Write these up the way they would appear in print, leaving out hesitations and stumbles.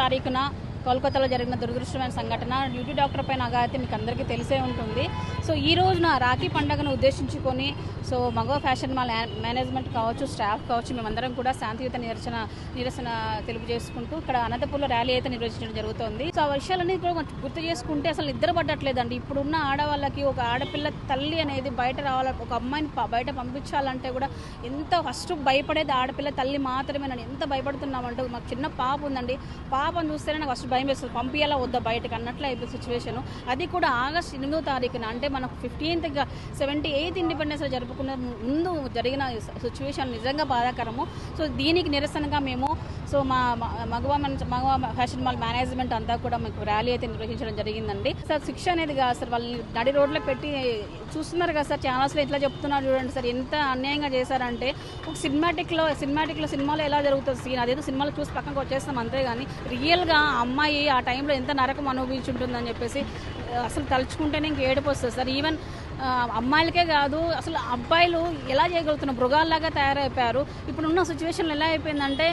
తారీఖున కోల్కతాలో జరిగిన దురదృష్టమైన సంఘటన డ్యూటీ డాక్టర్ పైన అఘాయిత్యం మీకు అందరికీ తెలిసే ఉంటుంది. సో ఈ రోజున రాఖీ పండుగను ఉద్దేశించుకొని సో మగ ఫ్యాషన్ మాల్ మేనేజ్మెంట్ కావచ్చు, స్టాఫ్ కావచ్చు, మేమందరం కూడా శాంతియుత నిరసన తెలియజేసుకుంటూ ఇక్కడ అనంతపూర్లో ర్యాలీ అయితే నిర్వహించడం జరుగుతుంది. సో ఆ విషయాలన్నీ కూడా గుర్తు చేసుకుంటే అసలు నిద్ర పట్టట్లేదండి. ఇప్పుడున్న ఆడవాళ్ళకి ఒక ఆడపిల్ల తల్లి అనేది బయట రావాలి, ఒక అమ్మాయిని బయట పంపించాలంటే కూడా ఎంత ఫస్ట్ భయపడేది ఆడపిల్ల తల్లి మాత్రమేనండి. ఎంత భయపడుతున్నామంటే మాకు చిన్న పాప ఉందండి, పాపను చూస్తేనే నాకు ఫస్ట్ భయం వేస్తుంది, పంపించాలా వద్దా బయటకు అన్నట్లు అయిపోయి సిచ్యువేషన్. అది కూడా ఆగస్టు 8వ తారీఖున అంటే మనకు 15th 78th ఇండిపెండెన్స్ జరుపుకున్న ముందు జరిగిన సిచ్యువేషన్ నిజంగా బాధాకరము. సో దీనికి నిరసనగా మేము సో మా మగవా ఫ్యాషన్ మాల్ మేనేజ్మెంట్ అంతా కూడా మీకు ర్యాలీ అయితే నిర్వహించడం జరిగిందండి. సార్ శిక్ష అనేది కాదు సార్, వాళ్ళని నడి రోడ్లో పెట్టి చూస్తున్నారు కదా సార్, ఛానల్స్లో ఎట్లా చెప్తున్నారు చూడండి సార్, ఎంత అన్యాయంగా చేశారంటే ఒక సినిమాలో ఎలా జరుగుతుంది సీన్, అదేదో సినిమాలో చూసి పక్కనకి వచ్చేస్తాం అంతేగాని రియల్గా అమ్మాయి ఆ టైంలో ఎంత నరకం అనుభవించుంటుందని చెప్పేసి అసలు తలుచుకుంటేనే ఇంక ఏడుపు వస్తుంది సార్. ఈవెన్ అమ్మాయిలకే కాదు అసలు అబ్బాయిలు ఎలా చేయగలుగుతున్నారు, మృగాల్లాగా తయారైపోయారు. ఇప్పుడున్న సిచ్యువేషన్లో ఎలా అయిపోయిందంటే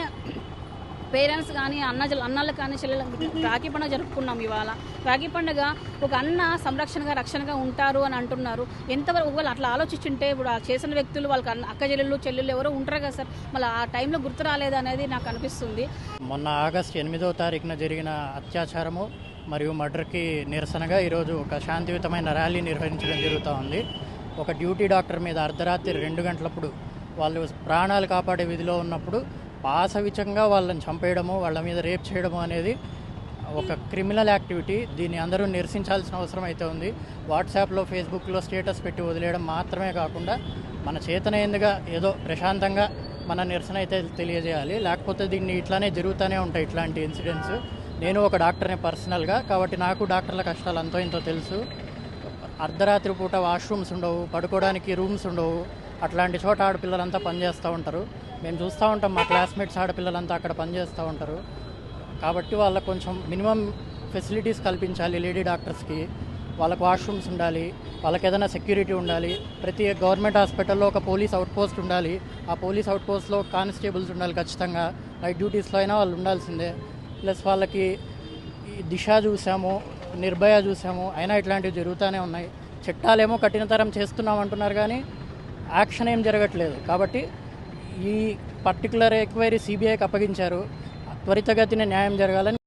పేరెంట్స్ కానీ అన్నలకు కానీ చెల్లెలకు రాఖీ పండుగ జరుపుకున్నాం. ఇవాళ రాఖీ పండుగ ఒక అన్న సంరక్షణగా రక్షణగా ఉంటారు అని అంటున్నారు. ఎంతవరకు ఒకవేళ అట్లా ఆలోచించుంటే ఇప్పుడు ఆ చేసిన వ్యక్తులు వాళ్ళకి అక్క చెల్లెళ్ళు ఎవరో ఉంటారు కదా సార్, మళ్ళీ ఆ టైంలో గుర్తు రాలేదు అనేది నాకు అనిపిస్తుంది. మొన్న ఆగస్టు 8వ తారీఖున జరిగిన అత్యాచారము మరియు మర్డర్కి నిరసనగా ఈరోజు ఒక శాంతియుతమైన ర్యాలీ నిర్వహించడం జరుగుతూ ఉంది. ఒక డ్యూటీ డాక్టర్ మీద అర్ధరాత్రి 2 గంటలప్పుడు వాళ్ళు ప్రాణాలు కాపాడే విధిలో ఉన్నప్పుడు పాశవికంగా వాళ్ళని చంపేయడము, వాళ్ళ మీద రేప్ చేయడము అనేది ఒక క్రిమినల్ యాక్టివిటీ. దీన్ని అందరూ నిరసించాల్సిన అవసరం అయితే ఉంది. వాట్సాప్లో, ఫేస్బుక్లో స్టేటస్ పెట్టి వదిలేయడం మాత్రమే కాకుండా మన చేతనైందిగా ఏదో ప్రశాంతంగా మన నిరసన అయితే తెలియజేయాలి. లేకపోతే దీన్ని ఇట్లానే జరుగుతూనే ఉంటాయి ఇట్లాంటి ఇన్సిడెంట్స్. నేను ఒక డాక్టర్ని పర్సనల్గా, కాబట్టి నాకు డాక్టర్ల కష్టాలు అంతో ఇంతో తెలుసు. అర్ధరాత్రి పూట వాష్రూమ్స్ ఉండవు, పడుకోవడానికి రూమ్స్ ఉండవు, అట్లాంటి చోట ఆడపిల్లలంతా పనిచేస్తూ ఉంటారు. మేము చూస్తూ ఉంటాం, మా క్లాస్మేట్స్ ఆడపిల్లలంతా అక్కడ పనిచేస్తూ ఉంటారు. కాబట్టి వాళ్ళకు కొంచెం మినిమం ఫెసిలిటీస్ కల్పించాలి. లేడీ డాక్టర్స్కి వాళ్ళకు వాష్రూమ్స్ ఉండాలి, వాళ్ళకి ఏదైనా సెక్యూరిటీ ఉండాలి. ప్రతి గవర్నమెంట్ హాస్పిటల్లో ఒక పోలీస్ అవుట్పోస్ట్ ఉండాలి. ఆ పోలీస్ అవుట్పోస్ట్లో కానిస్టేబుల్స్ ఉండాలి ఖచ్చితంగా. నైట్ డ్యూటీస్లో అయినా వాళ్ళు ఉండాల్సిందే. ప్లస్ వాళ్ళకి దిశ చూసాము, నిర్భయ చూసాము, అయినా ఇట్లాంటివి జరుగుతూనే ఉన్నాయి. చట్టాలేమో కఠినతరం చేస్తున్నాం అంటున్నారు కానీ యాక్షన్ ఏం జరగట్లేదు. కాబట్టి ఈ పర్టికులర్ ఎంక్వైరీ సిబిఐకి అప్పగించారు. త్వరితగతిన న్యాయం జరగాలని